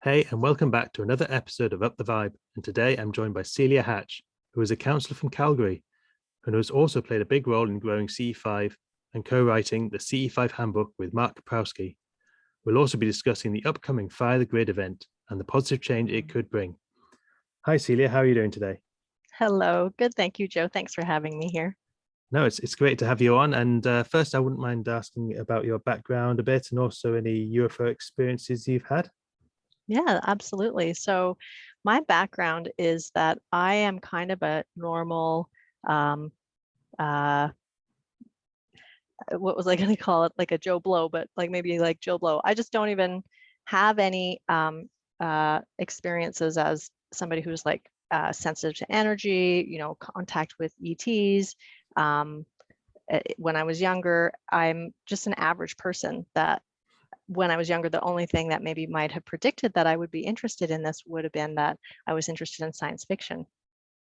Hey, and welcome back to another episode of Up the Vibe. And today I'm joined by Cielia Hatch, who is a counsellor from Calgary and who has also played a big role in growing CE5 and co-writing the CE5 Handbook with Mark Koprowski. We'll also be discussing the upcoming Fire the Grid event and the positive change it could bring. Hi, Cielia. How are you doing today? Hello. Good. Thank you, Joe. Thanks for having me here. No, it's great to have you on. And first, I wouldn't mind asking about your background a bit and also any UFO experiences you've had. Yeah, absolutely. So my background is that I am kind of a normal, uh, what was I going to call it? Like a Joe Blow, but like maybe like Joe Blow. I just don't even have any experiences as somebody who's like sensitive to energy, contact with ETs. When I was younger, I'm just an average person that when I was younger, the only thing that maybe might have predicted that I would be interested in this would have been that I was interested in science fiction.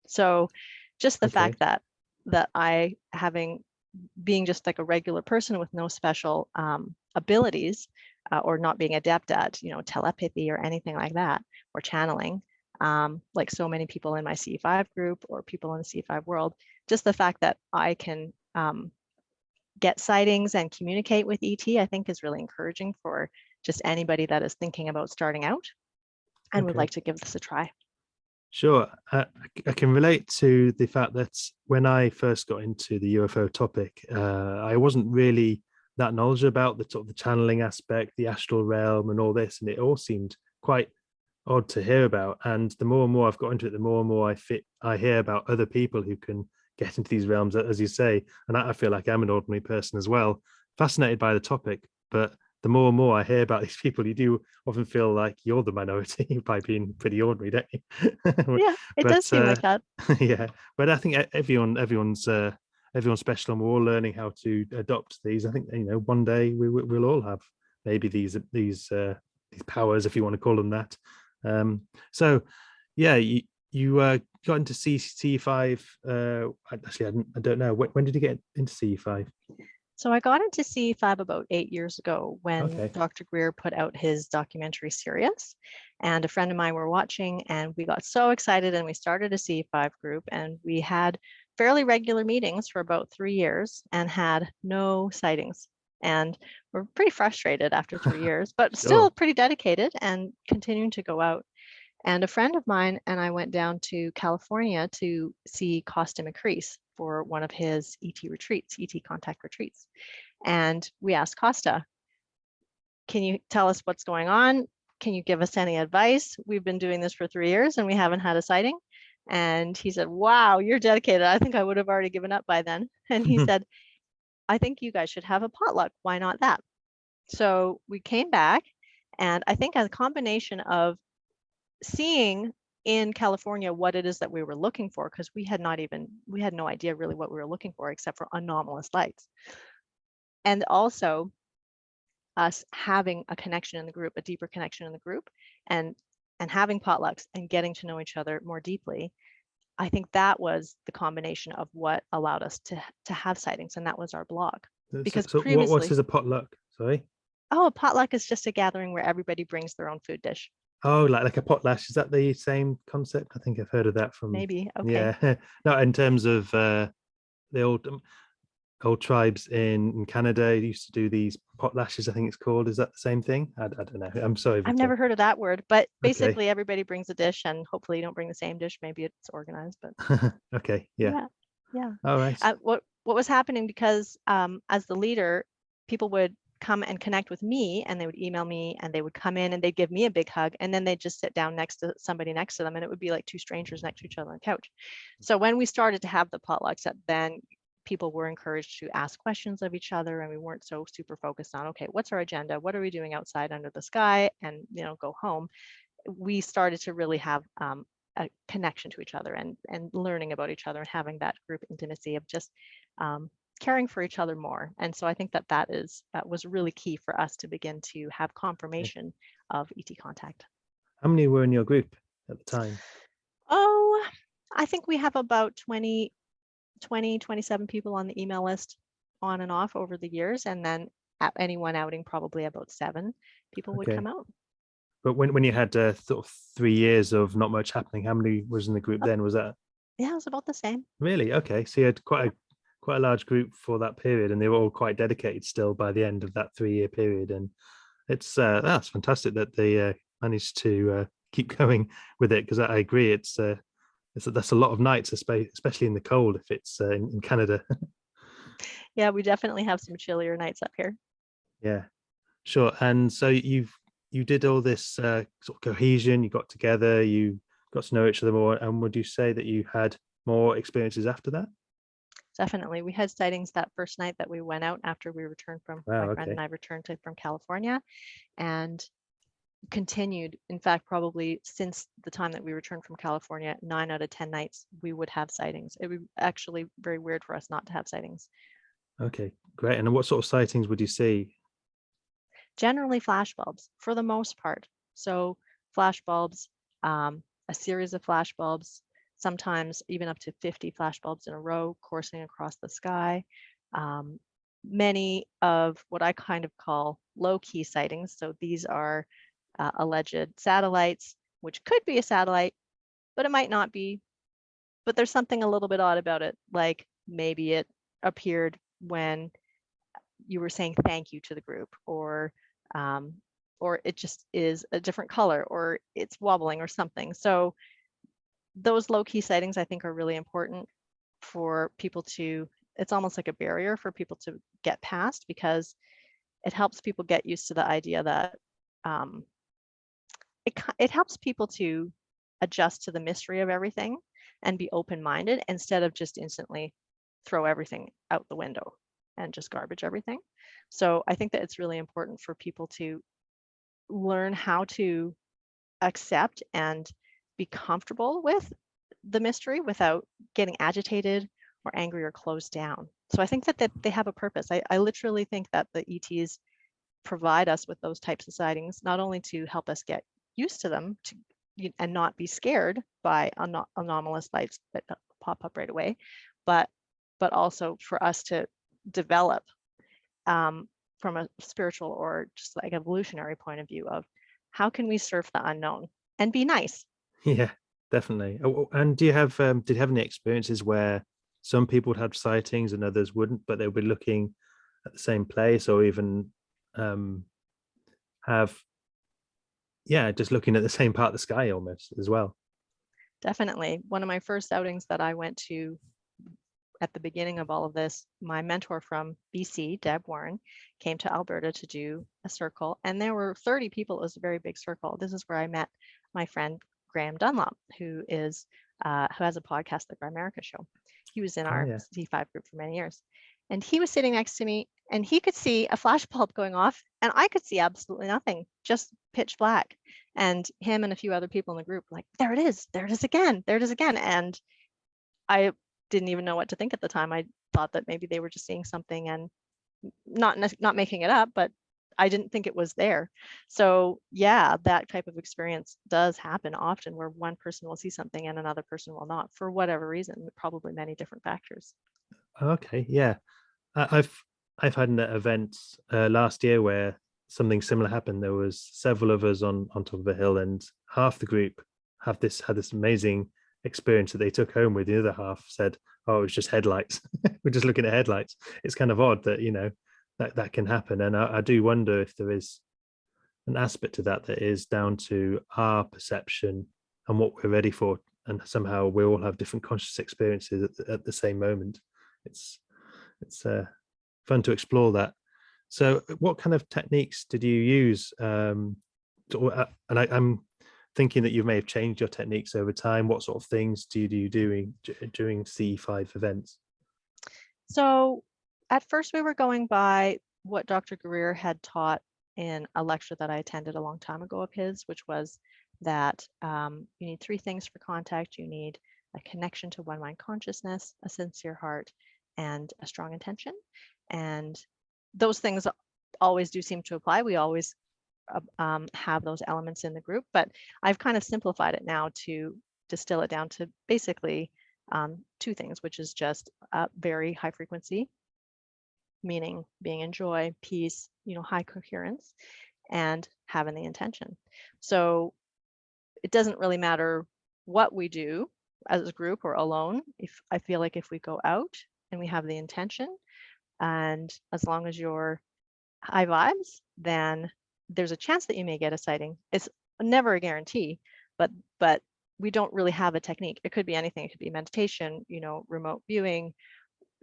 So just the fact that I being just like a regular person with no special abilities or not being adept at, telepathy or anything like that, or channeling, like so many people in my CE5 group or people in the CE5 world, just the fact that I can get sightings and communicate with ET, I think is really encouraging for just anybody that is thinking about starting out and would like to give this a try. Sure. I can relate to the fact that when I first got into the UFO topic, I wasn't really that knowledgeable about the sort of the channeling aspect, the astral realm and all this, and it all seemed quite odd to hear about. And the more and more I've got into it, the more and more I hear about other people who can get into these realms, as you say. And I feel like I'm an ordinary person as well, fascinated by the topic. But the more and more I hear about these people, you do often feel like you're the minority by being pretty ordinary, don't you? Yeah, it does seem like that. Yeah, but I think everyone's special, and we're all learning how to adopt these. I think one day we'll all have maybe these powers, if you want to call them that. So yeah, you got into CE5. Actually, I don't know. When did you get into CE5? So I got into CE5 about 8 years ago when Dr. Greer put out his documentary series, and a friend of mine were watching, and we got so excited, and we started a CE5 group, and we had fairly regular meetings for about 3 years and had no sightings. And we're pretty frustrated after 3 years, but still pretty dedicated and continuing to go out. And a friend of mine and I went down to California to see Costa McCrease for one of his ET retreats, ET contact retreats. And we asked Costa, can you tell us what's going on? Can you give us any advice? We've been doing this for 3 years and we haven't had a sighting. And he said, wow, you're dedicated. I think I would have already given up by then. And he said, I think you guys should have a potluck. Why not that? So we came back, and I think a combination of seeing in California what it is that we were looking for, because we had no idea really what we were looking for except for anomalous lights. And also us having a connection in the group, a deeper connection in the group, and having potlucks and getting to know each other more deeply. I think that was the combination of what allowed us to have sightings, and that was our blog. Because so what is a potluck? Sorry. Oh, a potluck is just a gathering where everybody brings their own food dish. Oh, like a potlatch. Is that the same concept? I think I've heard of that from. Maybe. Okay. Yeah. No, in terms of the old tribes in Canada used to do these potlatches, I think it's called. Is that the same thing? I don't know. I'm sorry. I've never heard of that word, but basically everybody brings a dish, and hopefully you don't bring the same dish. Maybe it's organized, but okay. Yeah. All right. What was happening, because as the leader, people would come and connect with me, and they would email me, and they would come in and they'd give me a big hug, and then they'd just sit down next to somebody next to them, and it would be like two strangers next to each other on the couch. So when we started to have the potlucks, then people were encouraged to ask questions of each other, and we weren't so super focused on, okay, what's our agenda? What are we doing outside under the sky? And, go home. We started to really have a connection to each other and learning about each other and having that group intimacy of just caring for each other more. And so I think that was really key for us to begin to have confirmation of ET contact. How many were in your group at the time? Oh, I think we have about 27 people on the email list on and off over the years. And then at any one outing, probably about 7 people would come out. But when you had sort of 3 years of not much happening, how many was in the group then? Was that Yeah, it was about the same. really okay? So you had quite a large group for that period, and they were all quite dedicated still by the end of that 3-year period. And it's that's fantastic that they managed to keep going with it, because I agree that's a lot of nights, especially in the cold if it's in Canada. Yeah, we definitely have some chillier nights up here. Yeah, sure. And so you did all this sort of cohesion, you got together, you got to know each other more, and would you say that you had more experiences after that? Definitely. We had sightings that first night that we went out after we returned from, Wow, my friend okay. and I returned from California, and continued. In fact, probably since the time that we returned from California, 9 out of 10 nights we would have sightings. It would actually very weird for us not to have sightings. Okay, great. And what sort of sightings would you see? Generally flash bulbs for the most part. So flash bulbs, a series of flash bulbs, sometimes even up to 50 flash bulbs in a row coursing across the sky. Many of what I kind of call low-key sightings. So these are alleged satellites, which could be a satellite, but it might not be. But there's something a little bit odd about it, like maybe it appeared when you were saying thank you to the group, um, or it just is a different color, or it's wobbling or something. So those low-key sightings I think are really important for people to, it's almost like a barrier for people to get past, because it helps people get used to the idea that it helps people to adjust to the mystery of everything and be open-minded instead of just instantly throw everything out the window and just garbage everything. So I think that it's really important for people to learn how to accept and be comfortable with the mystery without getting agitated or angry or closed down. So I think that they have a purpose. I literally think that the ETs provide us with those types of sightings, not only to help us get used to them and not be scared by anomalous lights that pop up right away, but also for us to develop from a spiritual or just like evolutionary point of view of how can we surf the unknown and be nice. Yeah, definitely. And do you have did you have any experiences where some people would have sightings and others wouldn't, but they would be looking at the same place, or even have just looking at the same part of the sky almost as well? Definitely. One of my first outings that I went to at the beginning of all of this, my mentor from BC, Deb Warren, came to Alberta to do a circle, and there were 30 people. It was a very big circle. This is where I met my friend Graham Dunlop, who has a podcast, The Grimerica Show. He was in our C5 group for many years, and he was sitting next to me, and he could see a flash bulb going off, and I could see absolutely nothing, just pitch black. And him and a few other people in the group were like, there it is again, there it is again. And I didn't even know what to think at the time. I thought that maybe they were just seeing something and not making it up, but I didn't think it was there. So yeah, that type of experience does happen often, where one person will see something and another person will not, for whatever reason, probably many different factors. Okay, yeah. I've had an event last year where something similar happened. There was several of us on top of a hill, and half the group had this amazing experience that they took home with. The other half said, "Oh, it was just headlights. We're just looking at headlights." It's kind of odd that that can happen, and I do wonder if there is an aspect to that is down to our perception and what we're ready for, and somehow we all have different conscious experiences at the same moment. It's fun to explore that. So what kind of techniques did you use? And I'm thinking that you may have changed your techniques over time. What sort of things do you do during CE5 events? So at first we were going by what Dr. Greer had taught in a lecture that I attended a long time ago of his, which was that you need 3 things for contact. You need a connection to one mind consciousness, a sincere heart, and a strong intention. And those things always do seem to apply. We always have those elements in the group, but I've kind of simplified it now to distill it down to basically 2 things, which is just very high frequency, meaning being in joy, peace, high coherence, and having the intention. So it doesn't really matter what we do as a group or alone. If I feel like if we go out and we have the intention, and as long as you're high vibes, then there's a chance that you may get a sighting. It's never a guarantee, but we don't really have a technique. It could be anything. It could be meditation, you know, remote viewing,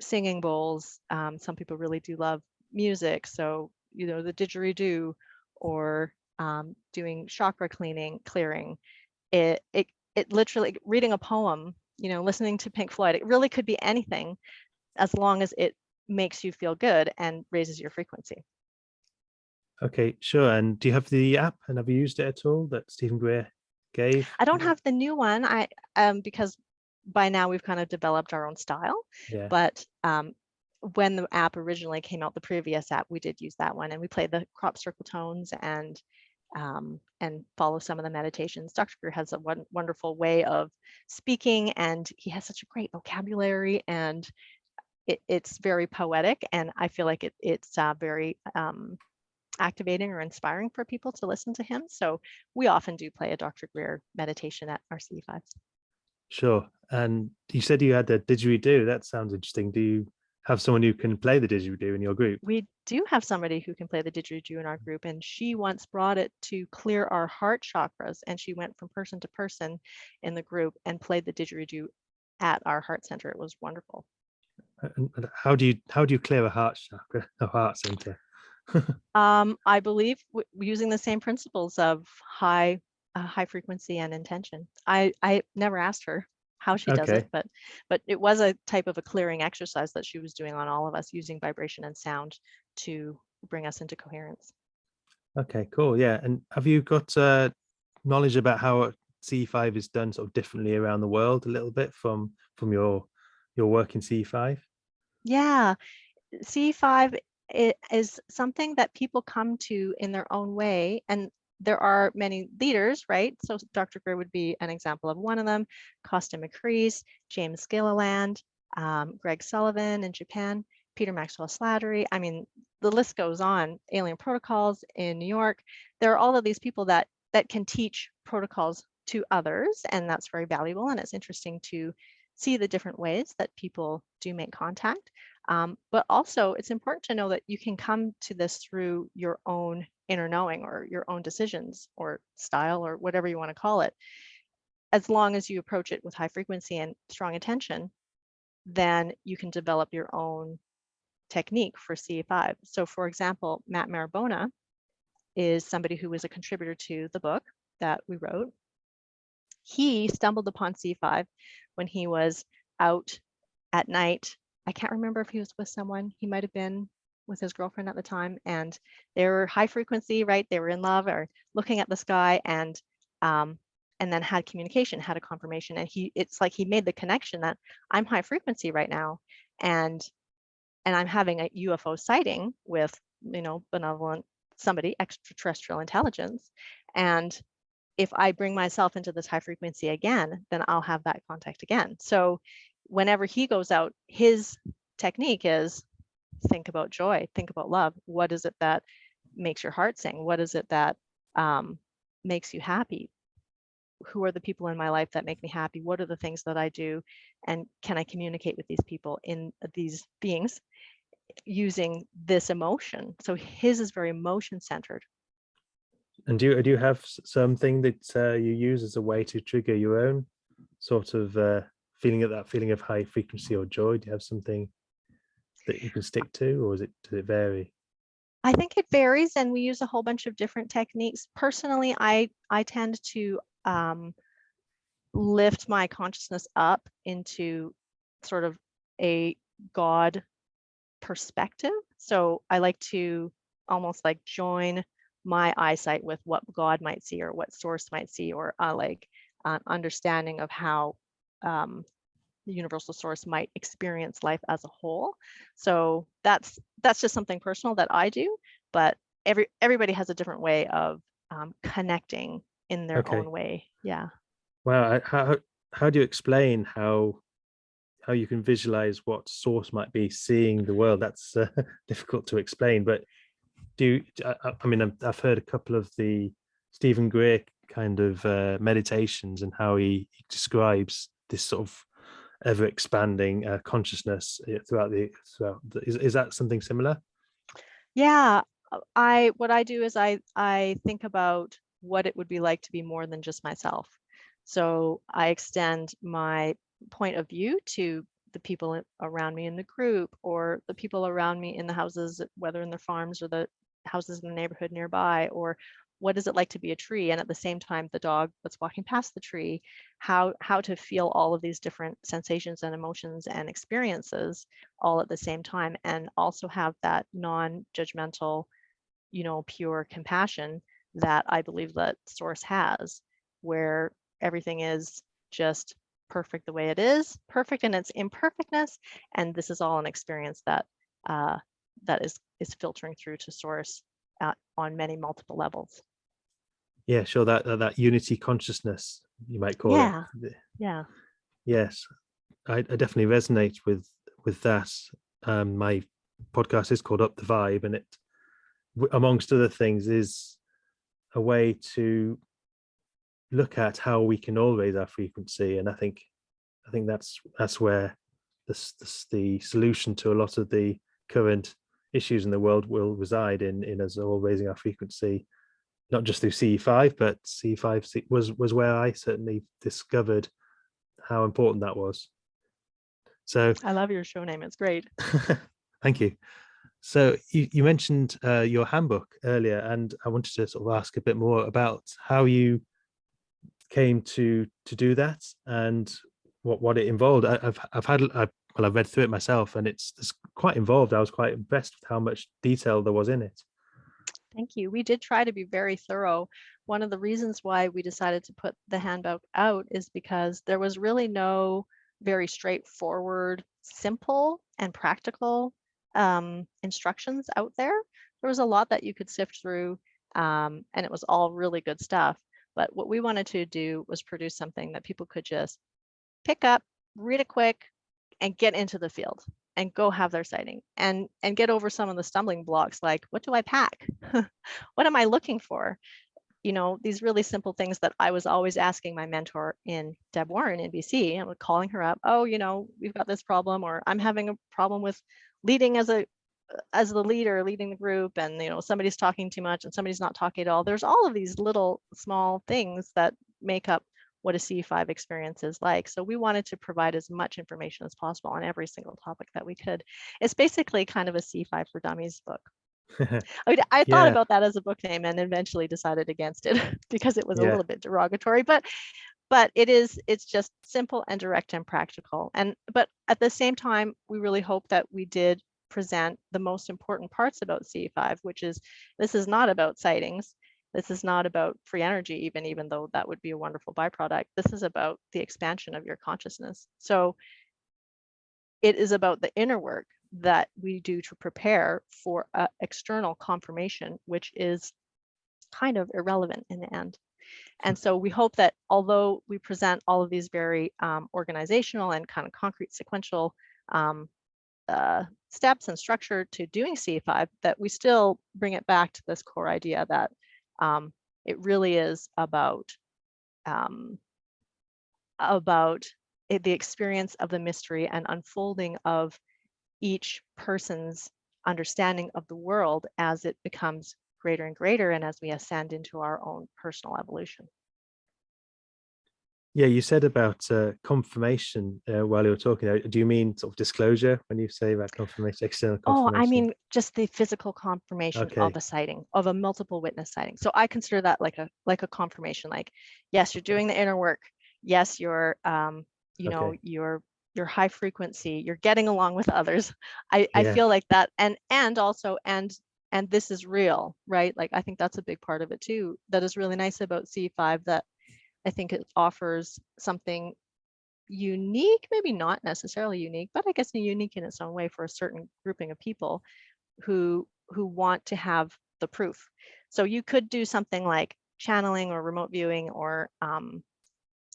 singing bowls. Some people really do love music, so you know, the didgeridoo, or doing chakra clearing. It literally, reading a poem, you know, listening to Pink Floyd. It really could be anything, as long as it makes you feel good and raises your frequency. Okay, sure. And do you have the app, and have you used it at all that Stephen Greer gave? I don't have the new one. Because by now we've kind of developed our own style. Yeah. But when the app originally came out, the previous app, we did use that one, and we played the crop circle tones and follow some of the meditations. Dr. Greer has a wonderful way of speaking, and he has such a great vocabulary, and it's very poetic, and I feel like it's very activating or inspiring for people to listen to him. So we often do play a Dr. Greer meditation at our CE5s. Sure. And you said you had the didgeridoo. That sounds interesting. Do you have someone who can play the didgeridoo in your group? We do have somebody who can play the didgeridoo in our group, and she once brought it to clear our heart chakras, and she went from person to person in the group and played the didgeridoo at our heart center. It was wonderful. And how do you clear a heart chakra, a heart center? I believe using the same principles of high frequency and intention. I never asked her how she does it, but it was a type of a clearing exercise that she was doing on all of us, using vibration and sound to bring us into coherence. Okay, cool. Yeah. And have you got knowledge about how CE5 is done sort of differently around the world a little bit from your work in CE5? Yeah, CE5 is something that people come to in their own way, and there are many leaders, right? So Dr. Greer would be an example of one of them, Costa McCrease, James Gilliland, Greg Sullivan in Japan, Peter Maxwell Slattery. I mean, the list goes on. Alien Protocols in New York. There are all of these people that can teach protocols to others, and that's very valuable, and it's interesting to see the different ways that people do make contact. But also, it's important to know that you can come to this through your own inner knowing, or your own decisions, or style, or whatever you want to call it. As long as you approach it with high frequency and strong intention, then you can develop your own technique for CE5. So for example, Matt Marabona is somebody who was a contributor to the book that we wrote. He stumbled upon CE5 when he was out at night. I can't remember if he was with someone. He might have been with his girlfriend at the time, and they were high frequency, right? They were in love, or looking at the sky, and then had communication, had a confirmation. And it's like he made the connection that I'm high frequency right now, and I'm having a UFO sighting with, you know, benevolent somebody, extraterrestrial intelligence. And if I bring myself into this high frequency again, then I'll have that contact again. So whenever he goes out, his technique is think about joy, think about love. What is it that makes your heart sing? What is it that makes you happy? Who are the people in my life that make me happy? What are the things that I do? And can I communicate with these people, in these beings, using this emotion? So his is very emotion centered. And do you have something that you use as a way to trigger your own sort of feeling of high frequency or joy? Do you have something that you can stick to, or does it vary? I think it varies, and we use a whole bunch of different techniques. Personally, I tend to lift my consciousness up into sort of a God perspective. So I like to almost like join my eyesight with what God might see, or what source might see, or like an understanding of how the universal source might experience life as a whole. So that's just something personal that I do, but everybody has a different way of connecting in their own way. Yeah. Wow. How do you explain how you can visualize what source might be seeing the world? That's difficult to explain, but I mean, I've heard a couple of the Stephen Greer kind of meditations and how he describes this sort of ever expanding consciousness throughout is that something similar? Yeah, what I do is I think about what it would be like to be more than just myself. So I extend my point of view to the people around me in the group, or the people around me in the houses, whether in the farms or the houses in the neighborhood nearby, or what is it like to be a tree? And at the same time, the dog that's walking past the tree, how to feel all of these different sensations and emotions and experiences all at the same time, and also have that non-judgmental, pure compassion that I believe that Source has, where everything is just perfect the way it is, perfect in its imperfectness, and this is all an experience that that is filtering through to Source on many multiple levels. Yeah, sure. That unity consciousness, you might call it. Yeah. Yes, I definitely resonate with that. My podcast is called Up the Vibe, and it, amongst other things, is a way to look at how we can all raise our frequency. And I think that's where the solution to a lot of the current issues in the world will reside in us all raising our frequency, not just through CE5, but CE5 was where I certainly discovered how important that was. So I love your show name. It's great. Thank you. So you mentioned your handbook earlier, and I wanted to sort of ask a bit more about how you came to do that and what it involved. I've read through it myself, and it's quite involved. I was quite impressed with how much detail there was in it. Thank you. We did try to be very thorough. One of the reasons why we decided to put the handbook out is because there was really no very straightforward, simple, and practical instructions out there. There was a lot that you could sift through, and it was all really good stuff. But what we wanted to do was produce something that people could just pick up, read it quick, and get into the field and go have their sighting and get over some of the stumbling blocks, like, what do I pack? What am I looking for? These really simple things that I was always asking my mentor in Deb Warren in BC. I'm calling her up. Oh, we've got this problem, or I'm having a problem with leading as the leader, leading the group, and somebody's talking too much and somebody's not talking at all. There's all of these little small things that make up what a CE5 experience is like. So we wanted to provide as much information as possible on every single topic that we could. It's basically kind of a CE5 for Dummies book. I thought about that as a book name and eventually decided against it because it was a little bit derogatory, but it's just simple and direct and practical. But at the same time, we really hope that we did present the most important parts about CE5, which is, this is not about sightings. This is not about free energy, even though that would be a wonderful byproduct. This is about the expansion of your consciousness. So it is about the inner work that we do to prepare for external confirmation, which is kind of irrelevant in the end. And so we hope that although we present all of these very organizational and kind of concrete sequential steps and structure to doing CE5, that we still bring it back to this core idea that it really is about the experience of the mystery and unfolding of each person's understanding of the world as it becomes greater and greater, and as we ascend into our own personal evolution. Yeah, you said about confirmation while you were talking. Do you mean sort of disclosure when you say about confirmation, external confirmation? Oh, I mean just the physical confirmation of a sighting, of a multiple witness sighting. So I consider that like a confirmation. Like, yes, you're doing the inner work. Yes, you're you're high frequency. You're getting along with others. I feel like that, and also this is real, right? Like, I think that's a big part of it too. That is really nice about CE5, that I think it offers something unique, maybe not necessarily unique, but I guess unique in its own way for a certain grouping of people who want to have the proof. So you could do something like channeling or remote viewing or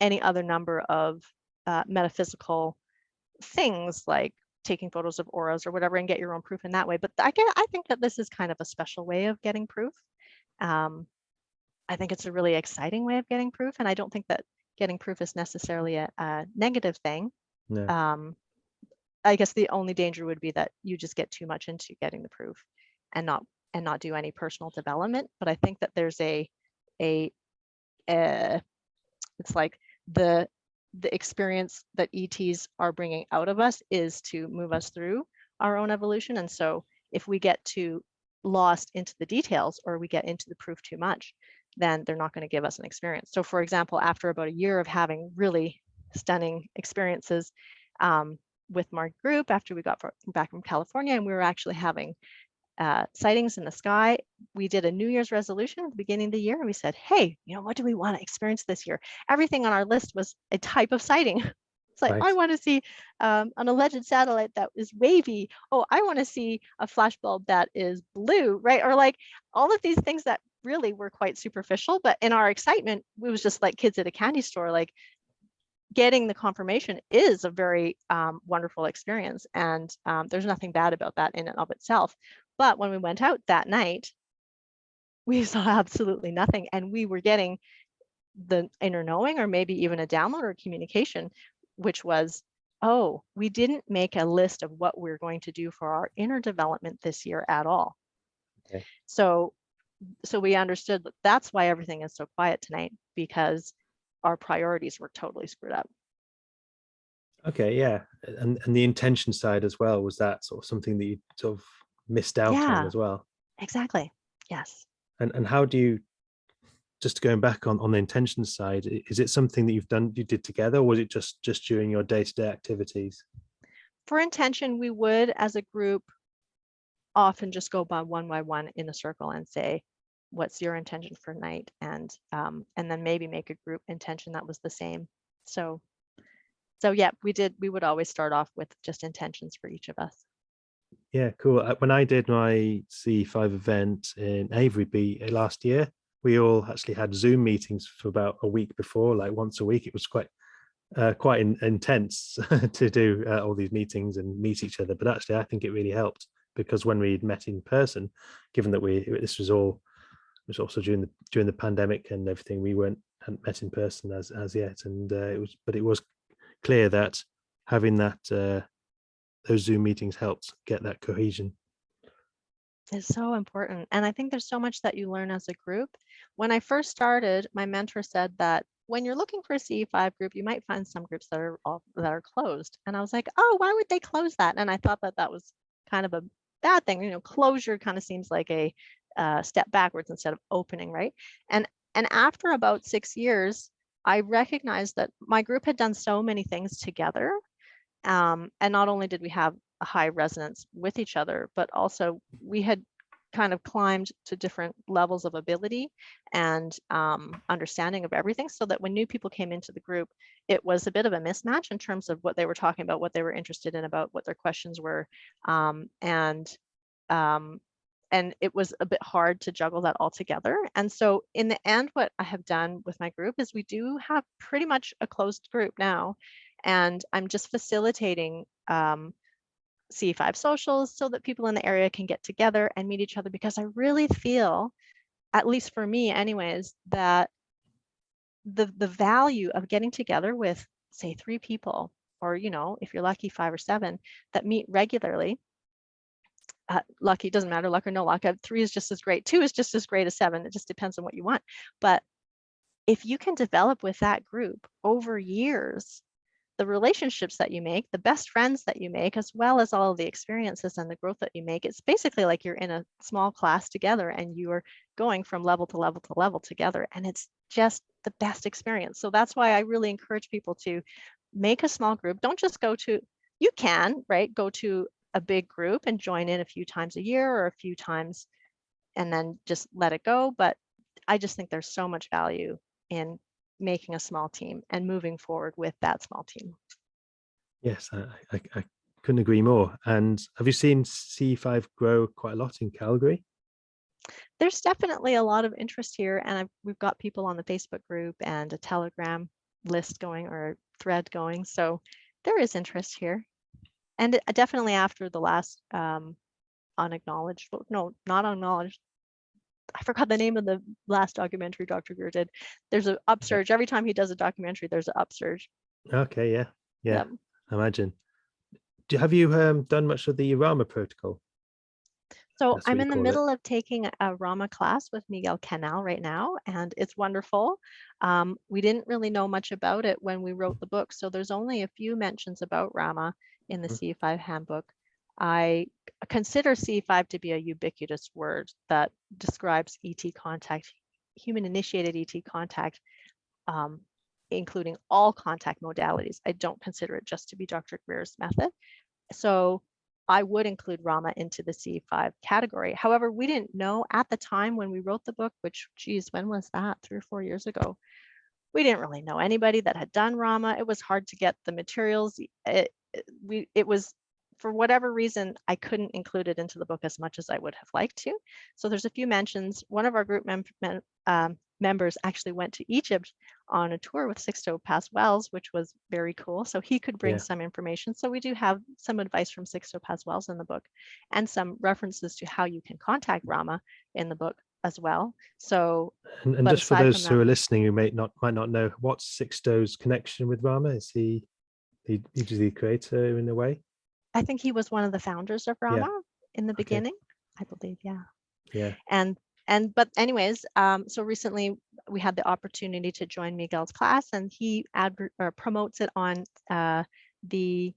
any other number of metaphysical things like taking photos of auras or whatever and get your own proof in that way. But I think that this is kind of a special way of getting proof. I think it's a really exciting way of getting proof, and I don't think that getting proof is necessarily a negative thing. No. I guess the only danger would be that you just get too much into getting the proof and not do any personal development. But I think that there's it's like the experience that ETs are bringing out of us is to move us through our own evolution. And so if we get too lost into the details or we get into the proof too much, then they're not going to give us an experience. So for example, after about a year of having really stunning experiences with my group, after we got back from California and we were actually having sightings in the sky, we did a New Year's resolution at the beginning of the year. And we said, hey, what do we want to experience this year? Everything on our list was a type of sighting. It's like, I want to see an alleged satellite that is wavy. Oh, I want to see a flashbulb that is blue, right? Or like all of these things that really were quite superficial, but in our excitement, it was just like kids at a candy store. Like getting the confirmation is a very wonderful experience. And there's nothing bad about that in and of itself. But when we went out that night, we saw absolutely nothing. And we were getting the inner knowing, or maybe even a download or communication, which was, oh, we didn't make a list of what we're going to do for our inner development this year at all. Okay. So we understood that that's why everything is so quiet tonight, because our priorities were totally screwed up. Okay, yeah. And the intention side as well, was that sort of something that you sort of missed out on as well? Exactly. Yes. And how do you, just going back on the intention side, is it something that you did together, or was it just during your day-to-day activities? For intention, we would, as a group, often just go by one in a circle and say, what's your intention for night? And then maybe make a group intention that was the same. So yeah, we would always start off with just intentions for each of us. Yeah, cool. When I did my CE5 event in Avery last year, we all actually had Zoom meetings for about a week before, like once a week. It was quite intense to do all these meetings and meet each other. But actually, I think it really helped, because when we met in person, given that this was also during the pandemic and everything, we hadn't met in person as yet, and it was clear that having that those Zoom meetings helped get that cohesion. It's so important. And I think there's so much that you learn as a group. When I first started, my mentor said that when you're looking for a CE5 group, you might find some groups that are closed. And I was like, oh, why would they close that? And I thought that was kind of a bad thing. Closure kind of seems like a step backwards instead of opening, right? And after about 6 years, I recognized that my group had done so many things together. And not only did we have a high resonance with each other, but also we had kind of climbed to different levels of ability and understanding of everything, so that when new people came into the group, it was a bit of a mismatch in terms of what they were talking about, what they were interested in, about what their questions were. And it was a bit hard to juggle that all together. And so in the end, what I have done with my group is we do have pretty much a closed group now. And I'm just facilitating CE5 socials so that people in the area can get together and meet each other, because I really feel, at least for me anyways, that the value of getting together with, say, 3 people, or if you're lucky, 5 or 7, that meet regularly. Lucky doesn't matter, luck or no luck. 3 is just as great. 2 is just as great as 7. It just depends on what you want. But if you can develop with that group over years, the relationships that you make, the best friends that you make, as well as all of the experiences and the growth that you make, it's basically like you're in a small class together and you are going from level to level to level together. And it's just the best experience. So that's why I really encourage people to make a small group. Don't just go to a big group and join in a few times a year or a few times and then just let it go. But I just think there's so much value in making a small team and moving forward with that small team. Yes, I couldn't agree more. And have you seen CE5 grow quite a lot in Calgary? There's definitely a lot of interest here, and we've got people on the Facebook group and a Telegram list going, or thread going. So there is interest here. And definitely after the last unacknowledged, no, not acknowledged, I forgot the name of the last documentary Dr. Greer did. There's an upsurge. Every time he does a documentary, there's an upsurge. Okay, yeah. Imagine. Have you done much of the Rama protocol? So I'm in the middle of taking a Rama class with Miguel Canal right now, and it's wonderful. We didn't really know much about it when we wrote the book, so there's only a few mentions about Rama in the CE5 Handbook. I consider CE5 to be a ubiquitous word that describes ET contact, human-initiated ET contact, including all contact modalities. I don't consider it just to be Dr. Greer's method. So I would include Rama into the CE5 category. However, we didn't know at the time when we wrote the book, which, geez, when was that? 3 or 4 years ago. We didn't really know anybody that had done Rama. It was hard to get the materials. It was, for whatever reason, I couldn't include it into the book as much as I would have liked to. So there's a few mentions. One of our group members actually went to Egypt on a tour with Sixto Paswells, which was very cool. So he could bring some information. So we do have some advice from Sixto Paswells in the book, and some references to how you can contact Rama in the book as well. So, and just for those who are listening who might not know, what's Sixto's connection with Rama? Is he the creator in a way? I think he was one of the founders of Rama in the beginning, I believe. Yeah. But anyways, so recently we had the opportunity to join Miguel's class, and he promotes it on the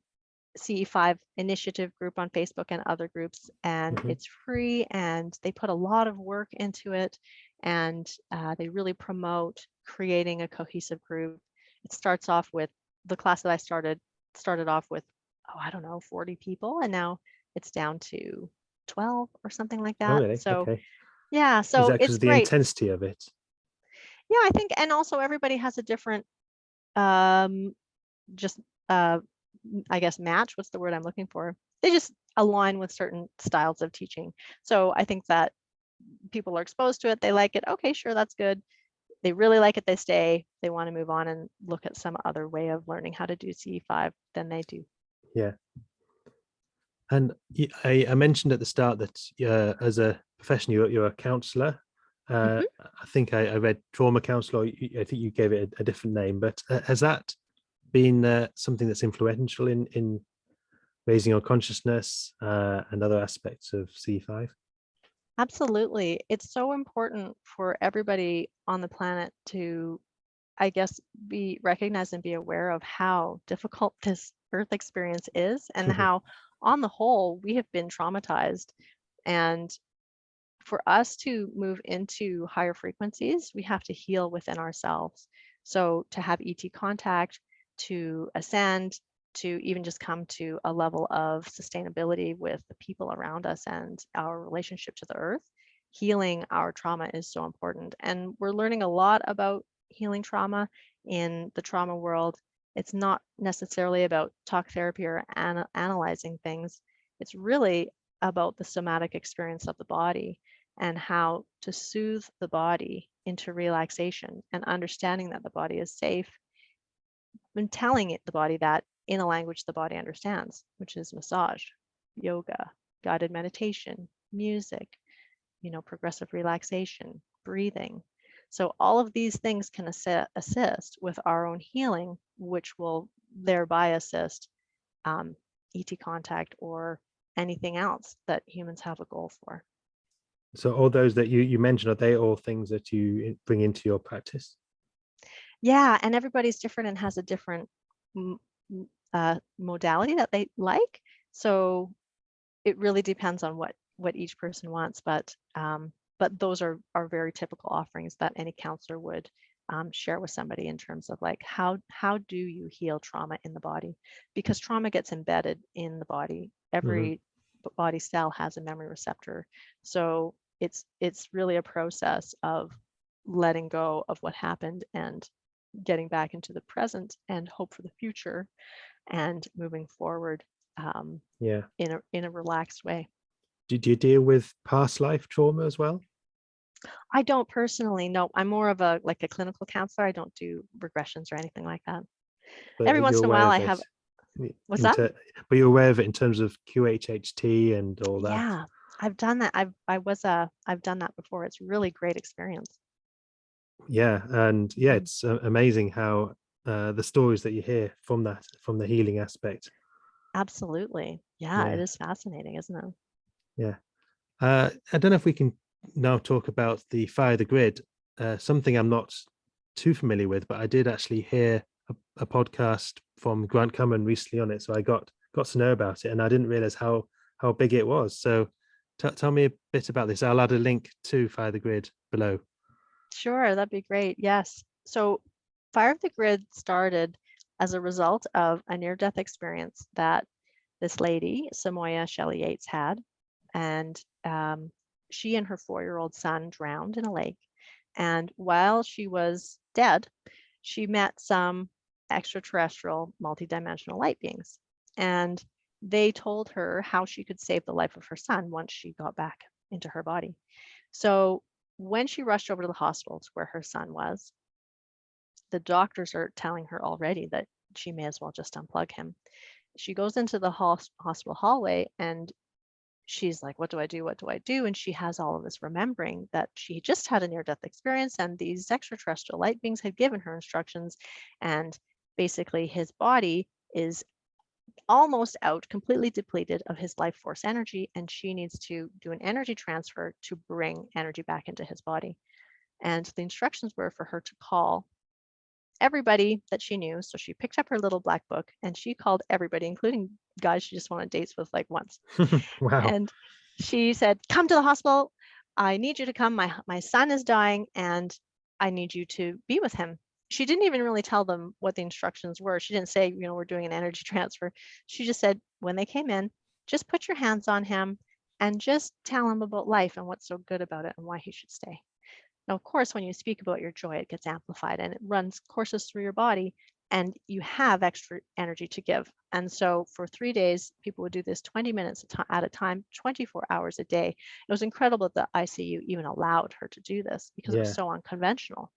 CE5 initiative group on Facebook and other groups, and it's free, and they put a lot of work into it, and they really promote creating a cohesive group. It starts off with the class that I started off with, I don't know, 40 people, and now it's down to 12 or something like that. Oh, really? So okay. Yeah, so is that because it's of the great. intensity of it? Yeah, I think, and also everybody has a different I guess match. What's the word I'm looking for? They just align with certain styles of teaching. So I think that people are exposed to it, they like it. Okay, sure, that's good. They really like it, they stay. They want to move on and look at some other way of learning how to do CE5, then they do. Yeah. And I mentioned at the start that as a profession, you're a counselor. I think I read trauma counselor. I think you gave it a different name, but has that been something that's influential in raising your consciousness and other aspects of CE5? Absolutely. It's so important for everybody on the planet to, I guess, be recognized and be aware of how difficult this Earth experience is, and how, on the whole, we have been traumatized. And for us to move into higher frequencies, we have to heal within ourselves. So to have ET contact, to ascend, to even just come to a level of sustainability with the people around us and our relationship to the earth, healing our trauma is so important. And we're learning a lot about healing trauma in the trauma world. It's not necessarily about talk therapy or analyzing things. It's really about the somatic experience of the body and how to soothe the body into relaxation, and understanding that the body is safe, and telling the body that in a language the body understands, which is massage, yoga, guided meditation, music, progressive relaxation, breathing. So all of these things can assist with our own healing, which will thereby assist ET contact or anything else that humans have a goal for. So all those that you mentioned, are they all things that you bring into your practice? Yeah, and everybody's different and has a different modality that they like. So it really depends on what each person wants, but those are very typical offerings that any counselor would share with somebody in terms of like how do you heal trauma in the body, because trauma gets embedded in the body. Every body cell has a memory receptor, so it's really a process of letting go of what happened and getting back into the present and hope for the future and moving forward in a relaxed way. Did you deal with past life trauma as well? I don't personally. No, I'm more of a clinical counselor. I don't do regressions or anything like that. But Every once in a while I have, What's that? But you're aware of it in terms of QHHT and all that? Yeah, I've done that. I've done that before. It's really great experience. Yeah, and yeah, it's amazing how the stories that you hear from the healing aspect. Absolutely. Yeah, it is fascinating, isn't it? Yeah. I don't know if we can now talk about the Fire the Grid, something I'm not too familiar with, but I did actually hear a podcast from Grant Cummin recently on it, so I got to know about it, and I didn't realize how big it was. So tell me a bit about this. I'll add a link to Fire the Grid below. Sure, that'd be great. Yes. So Fire the Grid started as a result of a near-death experience that this lady, Samoya Shelley Yates, had. And she and her 4-year-old son drowned in a lake. And while she was dead, she met some extraterrestrial multidimensional light beings. And they told her how she could save the life of her son once she got back into her body. So when she rushed over to the hospital to where her son was, the doctors are telling her already that she may as well just unplug him. She goes into the hospital hallway and she's like, what do I do? What do I do? And she has all of this remembering that she just had a near-death experience and these extraterrestrial light beings had given her instructions. And basically his body is almost out, completely depleted of his life force energy. And she needs to do an energy transfer to bring energy back into his body. And the instructions were for her to call everybody that she knew. So she picked up her little black book and she called everybody, including guys she just went on dates with like once. Wow. And she said, come to the hospital. I need you to come. My son is dying and I need you to be with him. She didn't even really tell them what the instructions were. She didn't say, we're doing an energy transfer. She just said, when they came in, just put your hands on him and just tell him about life and what's so good about it and why he should stay. Now, of course, when you speak about your joy, it gets amplified and it runs courses through your body and you have extra energy to give. And so for 3 days, people would do this 20 minutes at a time, 24 hours a day. It was incredible that the ICU even allowed her to do this because it was so unconventional.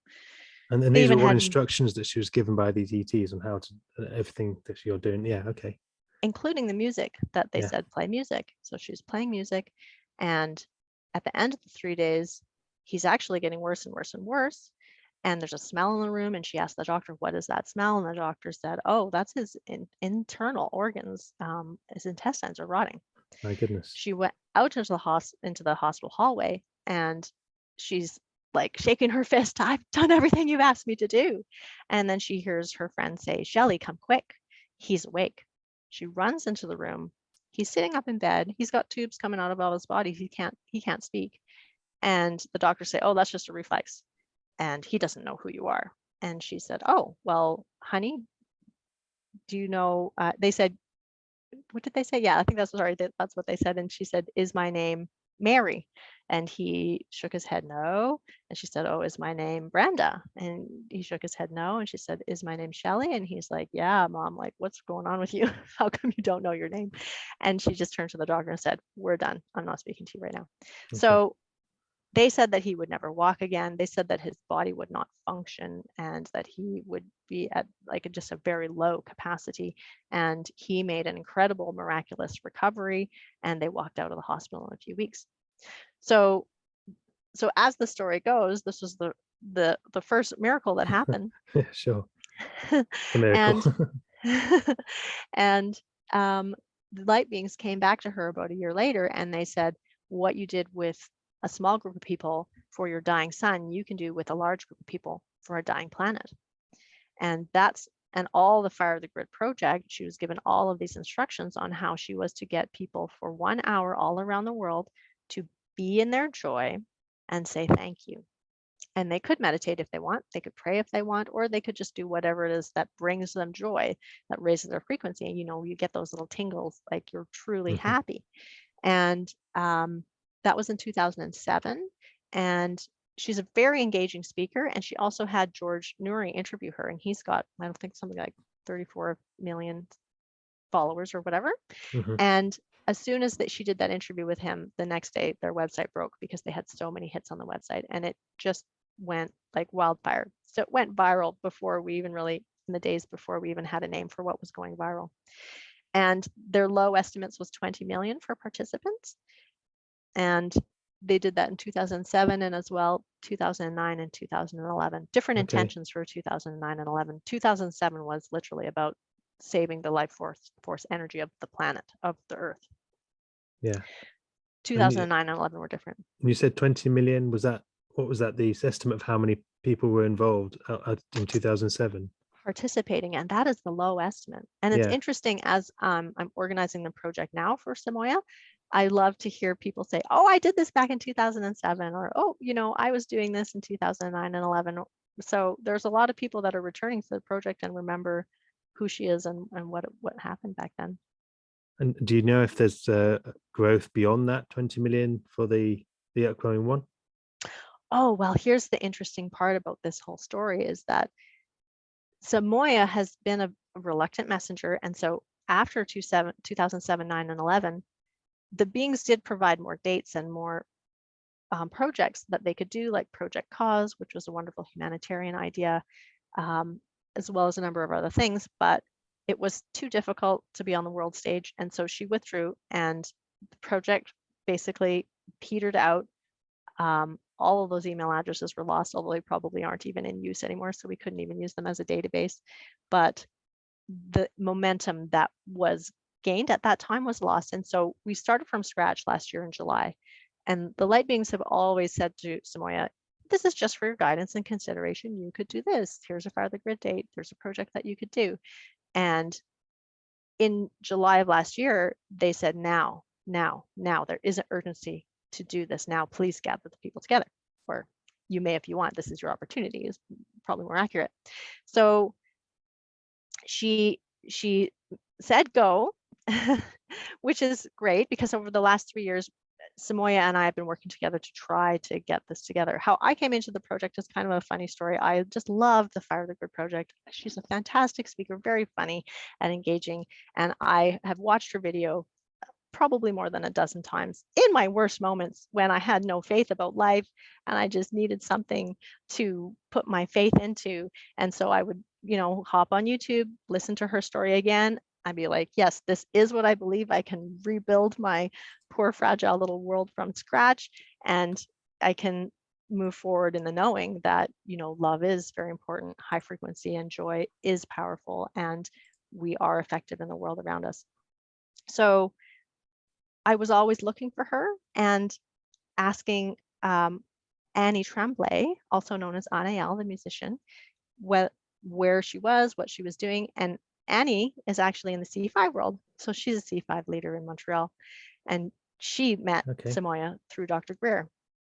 And then these are all instructions that she was given by these ETs on how to everything that you're doing. Yeah, okay. Including the music that they said play music. So she was playing music. And at the end of the 3 days, he's actually getting worse and worse and worse. And there's a smell in the room. And she asked the doctor, what is that smell? And the doctor said, oh, that's his internal organs. His intestines are rotting. My goodness. She went out into the hospital hallway and she's like shaking her fist. I've done everything you've asked me to do. And then she hears her friend say, Shelley, come quick. He's awake. She runs into the room. He's sitting up in bed. He's got tubes coming out of all his body. He can't speak. And the doctors say, oh, that's just a reflex. And he doesn't know who you are. And she said, oh, well, honey, do you know, they said, what did they say? Yeah, I think that's what they said. And she said, is my name Mary? And he shook his head, no. And she said, oh, is my name Brenda? And he shook his head, no. And she said, is my name Shelley? And he's like, yeah, mom, like, what's going on with you? How come you don't know your name? And she just turned to the doctor and said, we're done. I'm not speaking to you right now. Okay. So they said that he would never walk again. They said that his body would not function and that he would be at like just a very low capacity. And he made an incredible, miraculous recovery. And they walked out of the hospital in a few weeks. So as the story goes, this was the first miracle that happened. Yeah, sure. The miracle. and the light beings came back to her about a year later and they said, what you did with a small group of people for your dying son, you can do with a large group of people for a dying planet. And all the Fire the Grid project, she was given all of these instructions on how she was to get people for 1 hour all around the world to be in their joy and say thank you. And they could meditate if they want, they could pray if they want, or they could just do whatever it is that brings them joy, that raises their frequency. You get those little tingles, like you're truly happy. And that was in 2007. And she's a very engaging speaker. And she also had George Noory interview her. And he's got, I don't think, something like 34 million followers or whatever. And as soon as she did that interview with him, the next day their website broke because they had so many hits on the website. And it just went like wildfire. So it went viral before we even really in the days before we even had a name for what was going viral. And their low estimates was 20 million for participants. And they did that in 2007 and as well 2009 and 2011. Different intentions for 2009 and 11. 2007 was literally about saving the life force energy of the planet, of the Earth. Yeah. 2009 and 11 were different. You said 20 million. Was that, what was that, the estimate of how many people were involved in 2007? Participating, and that is the low estimate. And it's interesting, as I'm organizing the project now for Samoya, I love to hear people say, oh, I did this back in 2007, or oh, you know, I was doing this in 2009 and 11. So there's a lot of people that are returning to the project and remember who she is and what happened back then. And do you know if there's growth beyond that 20 million for the upcoming one? Oh, well, here's the interesting part about this whole story is that Samoya has been a reluctant messenger. And so after 2007, 9, and 11, the beings did provide more dates and more projects that they could do, like Project Cause, which was a wonderful humanitarian idea, as well as a number of other things. But it was too difficult to be on the world stage. And so she withdrew, and the project basically petered out. All of those email addresses were lost, although they probably aren't even in use anymore, so we couldn't even use them as a database. But the momentum that was gained at that time was lost. And so we started from scratch last year in July. And the light beings have always said to Samoya, this is just for your guidance and consideration. You could do this. Here's a Fire the Grid date. There's a project that you could do. And in July of last year, they said, now, there is an urgency to do this now. Please gather the people together, or you may if you want. This is your opportunity, is probably more accurate. So she said go, which is great, because over the last 3 years, Samoya and I have been working together to try to get this together. How I came into the project is kind of a funny story. I just love the Fire the Grid project. She's a fantastic speaker, very funny and engaging. And I have watched her video probably more than a dozen times in my worst moments, when I had no faith about life and I just needed something to put my faith into. And so I would, you know, hop on YouTube, listen to her story again. I'd be like, yes, this is what I believe. I can rebuild my poor, fragile little world from scratch. And I can move forward in the knowing that, you know, love is very important. High frequency and joy is powerful, and we are effective in the world around us. So I was always looking for her and asking Annie Tremblay, also known as Anael, the musician, where she was, what she was doing. And Annie is actually in the CE5 world. So she's a CE5 leader in Montreal. And she met Samoya through Dr. Greer,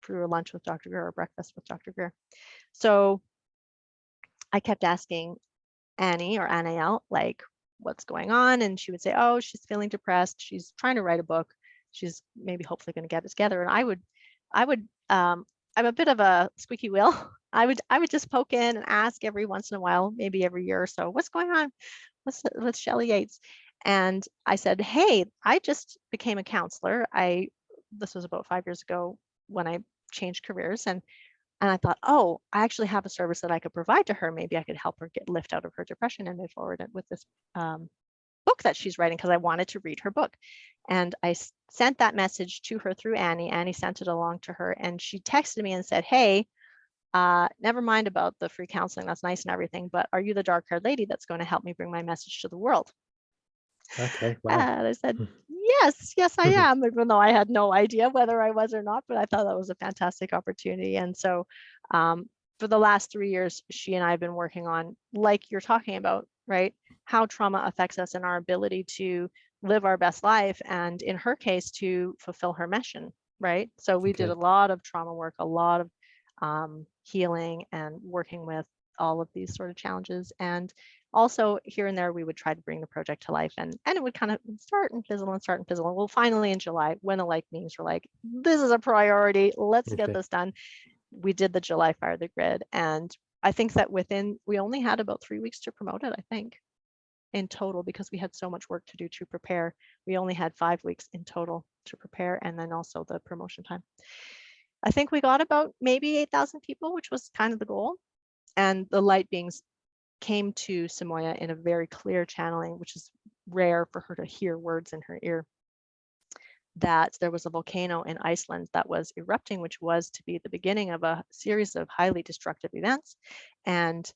through a lunch with Dr. Greer or breakfast with Dr. Greer. So I kept asking Annie or Anael, like, what's going on? And she would say, oh, she's feeling depressed. She's trying to write a book. She's maybe hopefully going to get it together. And I would, I'm a bit of a squeaky wheel. I would just poke in and ask every once in a while, maybe every year or so, what's going on with Shelley Yates? And I said, hey, I just became a counselor. This was about 5 years ago when I changed careers. And I thought, oh, I actually have a service that I could provide to her. Maybe I could help her get lift out of her depression and move forward with this book that she's writing, because I wanted to read her book. And I sent that message to her through Annie. Annie sent it along to her, and she texted me and said, hey, never mind about the free counseling. That's nice and everything, but are you the dark-haired lady that's going to help me bring my message to the world? Okay. Wow. And I said, yes, I am, even though I had no idea whether I was or not, but I thought that was a fantastic opportunity. And so for the last 3 years, she and I have been working on, like you're talking about, right? How trauma affects us and our ability to live our best life. And in her case, to fulfill her mission, right? So we did a lot of trauma work, a lot of healing and working with all of these sort of challenges. And also here and there, we would try to bring the project to life, and it would kind of start and fizzle and start and fizzle. Well, finally in July, when the light beings were like, this is a priority, let's get this done. We did the July Fire the Grid. And I think that we only had about 3 weeks to promote it, I think, in total, because we had so much work to do to prepare. We only had 5 weeks in total to prepare, and then also the promotion time. I think we got about maybe 8,000 people, which was kind of the goal. And the light beings came to Samoya in a very clear channeling, which is rare for her to hear words in her ear, that there was a volcano in Iceland that was erupting, which was to be the beginning of a series of highly destructive events. And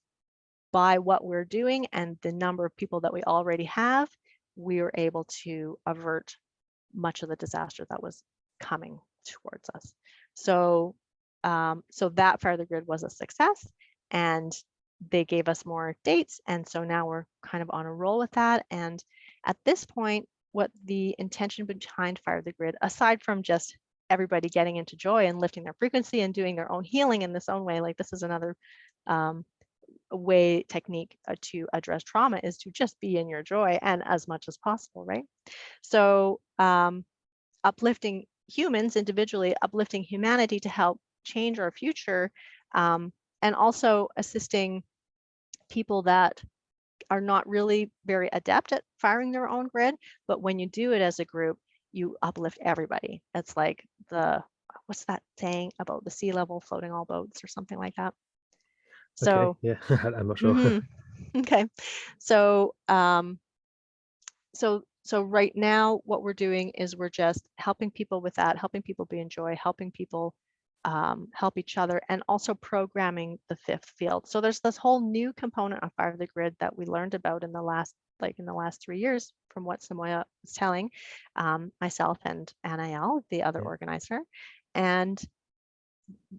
by what we're doing and the number of people that we already have, we were able to avert much of the disaster that was coming towards us. So, so that Fire the Grid was a success, and they gave us more dates. And so now we're kind of on a roll with that. And at this point, what the intention behind Fire the Grid, aside from just everybody getting into joy and lifting their frequency and doing their own healing in this own way, like this is another way technique to address trauma, is to just be in your joy and as much as possible, right? So uplifting humans individually, uplifting humanity to help change our future, and also assisting people that are not really very adept at firing their own grid, but when you do it as a group, you uplift everybody. It's like what's that saying about the sea level floating all boats or something like that? So okay, yeah, I'm not sure. Okay, so so right now what we're doing is we're just helping people with that, helping people be in joy, helping people help each other, and also programming the fifth field. So there's this whole new component of Fire the Grid that we learned about in the last 3 years from what Samoya was telling myself and Anael, the other organizer. And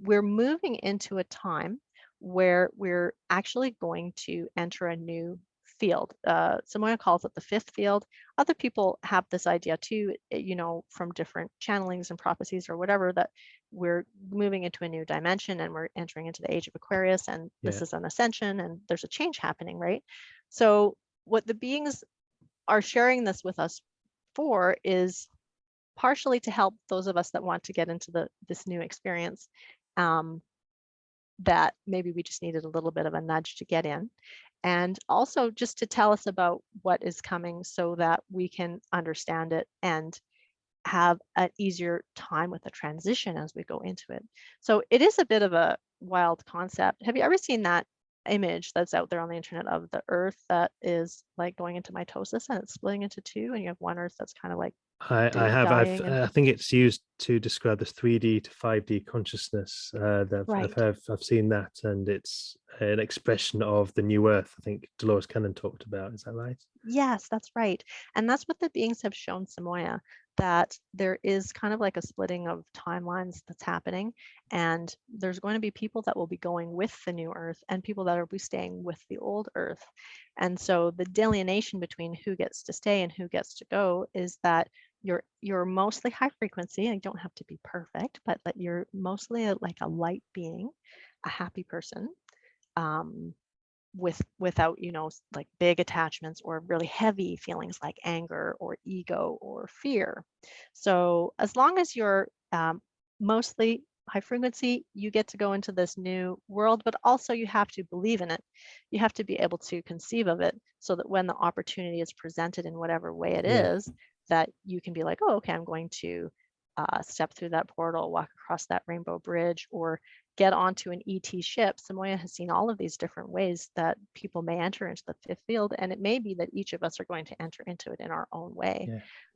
we're moving into a time where we're actually going to enter a new field. Samoya calls it the fifth field. Other people have this idea too, you know, from different channelings and prophecies or whatever, that we're moving into a new dimension and we're entering into the age of Aquarius, and this is an ascension and there's a change happening, right? So what the beings are sharing this with us for is partially to help those of us that want to get into this new experience, that maybe we just needed a little bit of a nudge to get in, and also just to tell us about what is coming so that we can understand it and have an easier time with the transition as we go into it. So it is a bit of a wild concept. Have you ever seen that image that's out there on the internet of the Earth that is like going into mitosis and it's splitting into two, and you have one Earth that's kind of like I have. dying I think it's used to describe this 3D to 5D consciousness. That I've seen that, and it's an expression of the new Earth. I think Dolores Cannon talked about. Is that right? Yes, that's right. And that's what the beings have shown Samoya, that there is kind of like a splitting of timelines that's happening. And there's going to be people that will be going with the new Earth and people that will be staying with the old Earth. And so the delineation between who gets to stay and who gets to go is that you're mostly high frequency, and you don't have to be perfect, but that you're mostly like a light being, a happy person, without, you know, like big attachments or really heavy feelings like anger or ego or fear. So as long as you're mostly high frequency, you get to go into this new world, but also you have to believe in it. You have to be able to conceive of it so that when the opportunity is presented in whatever way it is, that you can be like, oh, okay, I'm going to step through that portal, walk across that rainbow bridge, or get onto an ET ship. Samoya has seen all of these different ways that people may enter into the fifth field, and it may be that each of us are going to enter into it in our own way.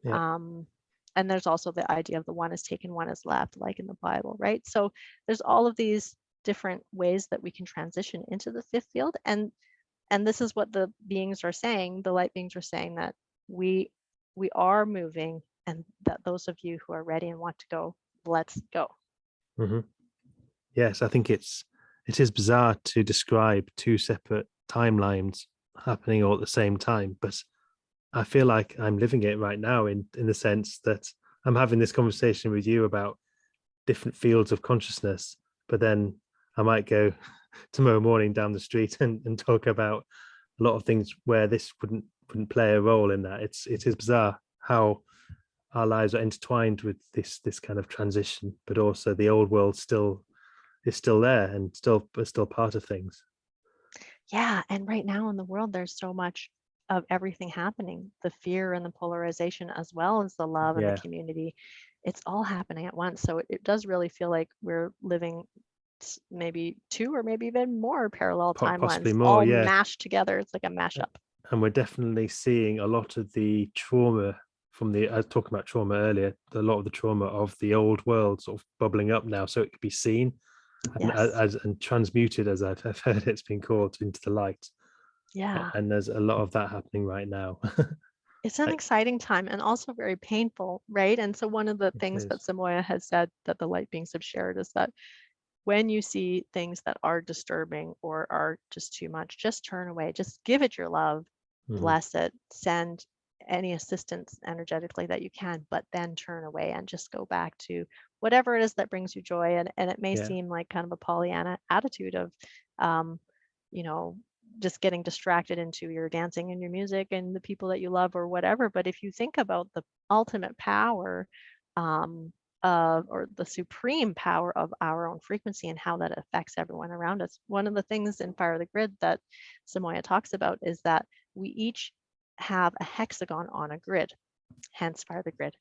And there's also the idea of the one is taken, one is left, like in the Bible, right? So there's all of these different ways that we can transition into the fifth field. And this is what the beings are saying, the light beings are saying, that we are moving, and that those of you who are ready and want to go, let's go. Yes, I think it is bizarre to describe two separate timelines happening all at the same time, but I feel like I'm living it right now in the sense that I'm having this conversation with you about different fields of consciousness, but then I might go tomorrow morning down the street and talk about a lot of things where this wouldn't play a role in that. It is bizarre how our lives are intertwined with this kind of transition, but also the old world is still there and still part of things. Yeah, and right now in the world, there's so much of everything happening, the fear and the polarization, as well as the love and the community. It's all happening at once. So it does really feel like we're living maybe 2 or maybe even more parallel Possibly timelines more, all yeah. mashed together. It's like a mashup. And we're definitely seeing a lot of the trauma from the, I was talking about trauma earlier, a lot of the trauma of the old world sort of bubbling up now, so it could be seen and Yes. and transmuted, as I've heard it's been called, into the light. Yeah. And there's a lot of that happening right now. It's an Like, exciting time and also very painful, right? And so one of the it things that is. Samoya has said that the light beings have shared is that when you see things that are disturbing or are just too much, just turn away, just give it your love, Mhm. bless it, send any assistance energetically that you can, but then turn away and just go back to whatever it is that brings you joy. And it may Yeah, seem like kind of a Pollyanna attitude of, um, you know, just getting distracted into your dancing and your music and the people that you love or whatever. But if you think about the ultimate power, um, or the supreme power of our own frequency and how that affects everyone around us. One of the things in Fire the Grid that Samoya talks about is that we each have a hexagon on a grid, hence Fire the Grid.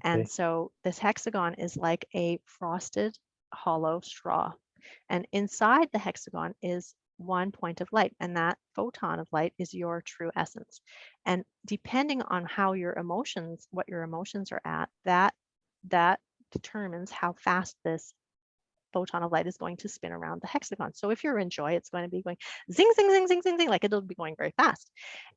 And okay. so this hexagon is like a frosted hollow straw. And inside the hexagon is one point of light, and that photon of light is your true essence. And depending on how your emotions, what your emotions are at, that determines how fast this photon of light is going to spin around the hexagon. So if you're in joy, it's going to be going zing, zing, zing, zing, zing, zing, like it'll be going very fast.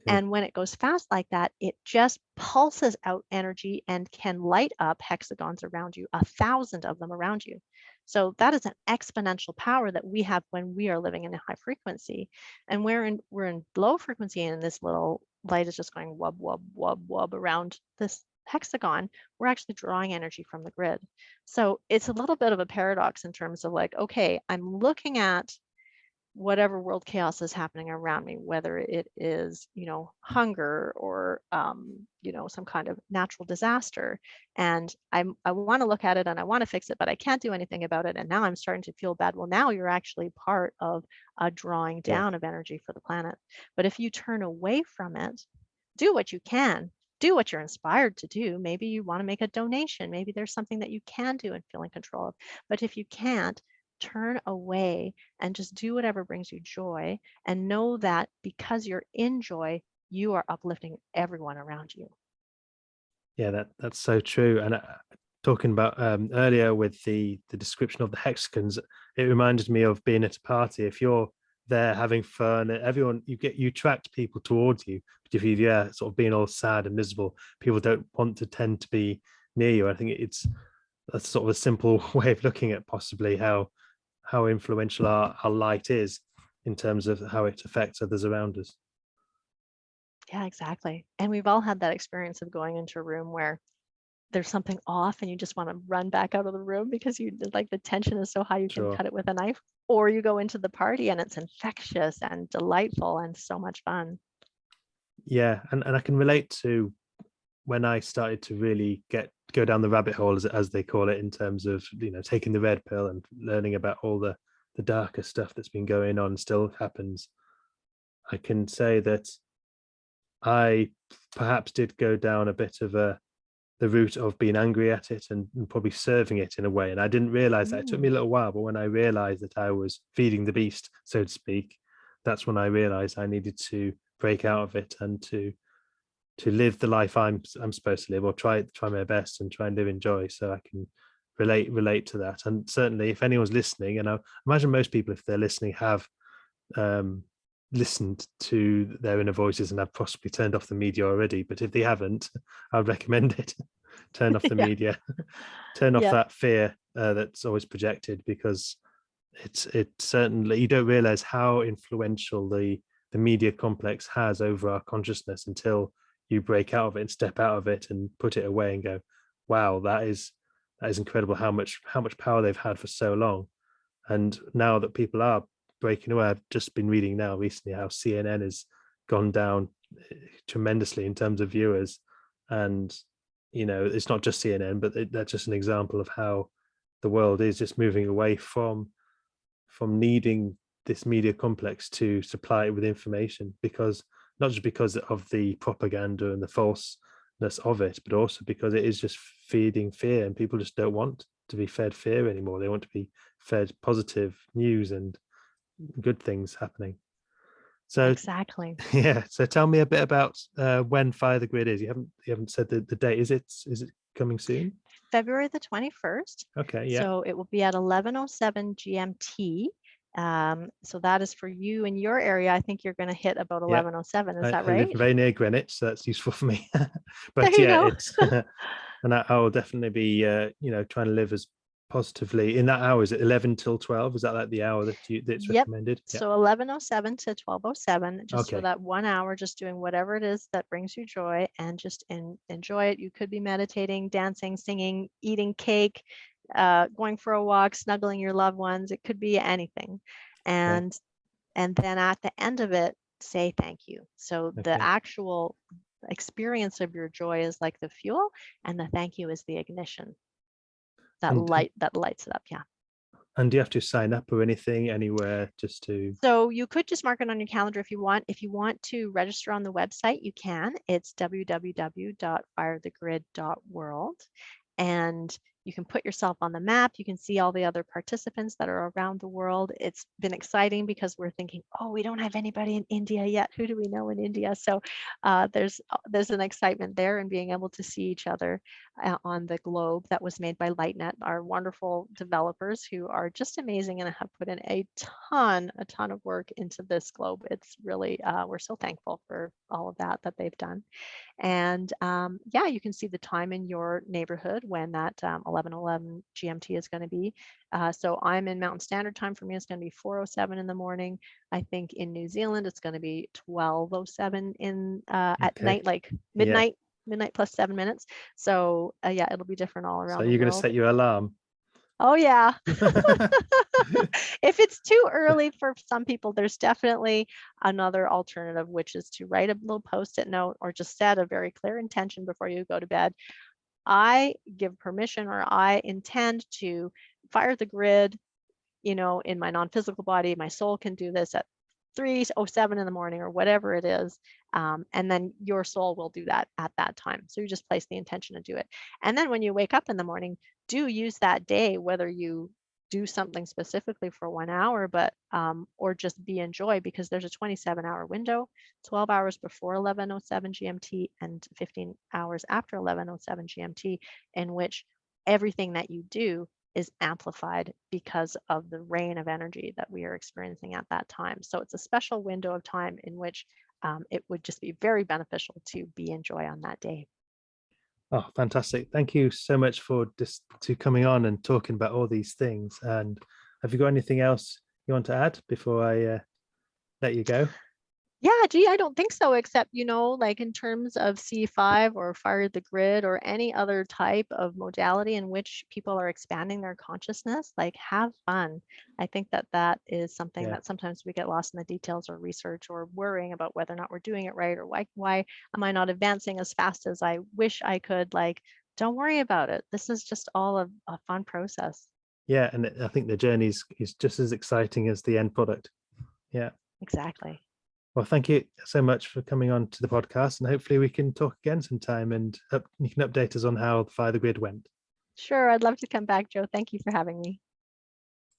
Okay. And when it goes fast like that, it just pulses out energy and can light up hexagons around you, 1,000 of them around you. So that is an exponential power that we have when we are living in a high frequency. And we're in low frequency, and this little light is just going wub, wub, wub, wub around this hexagon. We're actually drawing energy from the grid. So it's a little bit of a paradox in terms of like, okay, I'm looking at whatever world chaos is happening around me, whether it is, hunger or, some kind of natural disaster. And I want to look at it and I want to fix it, but I can't do anything about it. And now I'm starting to feel bad. Well, now you're actually part of a drawing Yeah. down of energy for the planet. But if you turn away from it, do what you can. Do what you're inspired to do. Maybe you want to make a donation. Maybe there's something that you can do and feel in control of. But if you can't, turn away and just do whatever brings you joy, and know that because you're in joy, you are uplifting everyone around you. Yeah, that's so true. And talking about earlier with the description of the hexagons, it reminded me of being at a party. If you're there having fun, everyone, you attract people towards you. But if you sort of being all sad and miserable, people don't want to tend to be near you. I think that's sort of a simple way of looking at possibly how influential our light is in terms of how it affects others around us. Yeah, exactly. And we've all had that experience of going into a room where there's something off and you just want to run back out of the room because you like the tension is so high you can Sure. cut it with a knife. Or you go into the party and it's infectious and delightful and so much fun. Yeah, and I can relate to when I started to really go down the rabbit hole, as they call it, in terms of taking the red pill and learning about all the darker stuff that's been going on, still happens. I can say that I perhaps did go down a bit of the route of being angry at it and probably serving it in a way. And I didn't realize that. It took me a little while, but when I realized that I was feeding the beast, so to speak, that's when I realized I needed to break out of it and to live the life I'm supposed to live, or try my best and try and live in joy. So I can relate to that. And certainly if anyone's listening, and I imagine most people, if they're listening, have listened to their inner voices and have possibly turned off the media already. But if they haven't, I'd recommend it. Turn off the Yeah. media, turn off Yeah. that fear that's always projected, because it certainly, you don't realize how influential the media complex has over our consciousness until you break out of it and step out of it and put it away and go, wow, that is incredible how much power they've had for so long. And now that people are breaking away, I've just been reading now recently how CNN has gone down tremendously in terms of viewers. And it's not just CNN, but that's just an example of how the world is just moving away from needing this media complex to supply it with information, because not just because of the propaganda and the falseness of it, but also because it is just feeding fear, and people just don't want to be fed fear anymore. They want to be fed positive news and good things happening. So exactly. yeah, so tell me a bit about when Fire the Grid is. You haven't said the date. Is it coming soon? February the 21st. Okay, yeah. So it will be at 11:07 GMT. So that is for you in your area. I think you're going to hit about 11:07. Is that I live right? very near Greenwich, so that's useful for me. There But you yeah, go. it's and I will definitely be trying to live as positively in that hour. Is it 11 till 12? Is that like the hour that's Yep. recommended? Yeah. So 11:07 to 12:07, just for Okay. that 1 hour, just doing whatever it is that brings you joy and just enjoy it. You could be meditating, dancing, singing, eating cake, going for a walk, snuggling your loved ones. It could be anything. Okay. And then at the end of it, say thank you. So the Okay. actual experience of your joy is like the fuel, and the thank you is the ignition. That And lights it up. Yeah. and do you have to sign up or anything anywhere just to? So you could just mark it on your calendar if you want. If you want to register on the website, you can. It's www.firethegrid.world. And you can put yourself on the map. You can see all the other participants that are around the world. It's been exciting because we're thinking, oh, we don't have anybody in India yet. Who do we know in India? So there's an excitement there in being able to see each other on the globe that was made by LightNet, our wonderful developers who are just amazing and have put in a ton of work into this globe. It's really, we're so thankful for all of that they've done. And yeah, you can see the time in your neighborhood when that 11:11 GMT is going to be. So I'm in Mountain Standard Time. For me, it's going to be 4:07 in the morning. I think in New Zealand, it's going to be 12:07 at night, like midnight, midnight plus 7 minutes. So yeah, it'll be different all around So the you're going to world. set your alarm? Oh yeah. If it's too early for some people, there's definitely another alternative, which is to write a little post-it note or just set a very clear intention before you go to bed. I give permission, or I intend to fire the grid, in my non-physical body. My soul can do this at 3:07 in the morning or whatever it is. And then your soul will do that at that time. So you just place the intention to do it. And then when you wake up in the morning, do use that day, whether you do something specifically for 1 hour, but or just be in joy, because there's a 27-hour window, 12 hours before 11:07 GMT and 15 hours after 11:07 GMT, in which everything that you do is amplified because of the rain of energy that we are experiencing at that time. So it's a special window of time in which it would just be very beneficial to be in joy on that day. Oh, fantastic. Thank you so much for coming on and talking about all these things. And have you got anything else you want to add before I let you go? Yeah, gee, I don't think so, except, like in terms of CE5 or Fire the Grid or any other type of modality in which people are expanding their consciousness, like have fun. I think that is something that sometimes we get lost in the details or research or worrying about whether or not we're doing it right, or why am I not advancing as fast as I wish I could? Like, don't worry about it. This is just all a fun process. Yeah, and I think the journey is just as exciting as the end product. Yeah. Exactly. Well, thank you so much for coming on to the podcast, and hopefully we can talk again sometime, and you can update us on how the Fire the Grid went. Sure, I'd love to come back, Joe. Thank you for having me.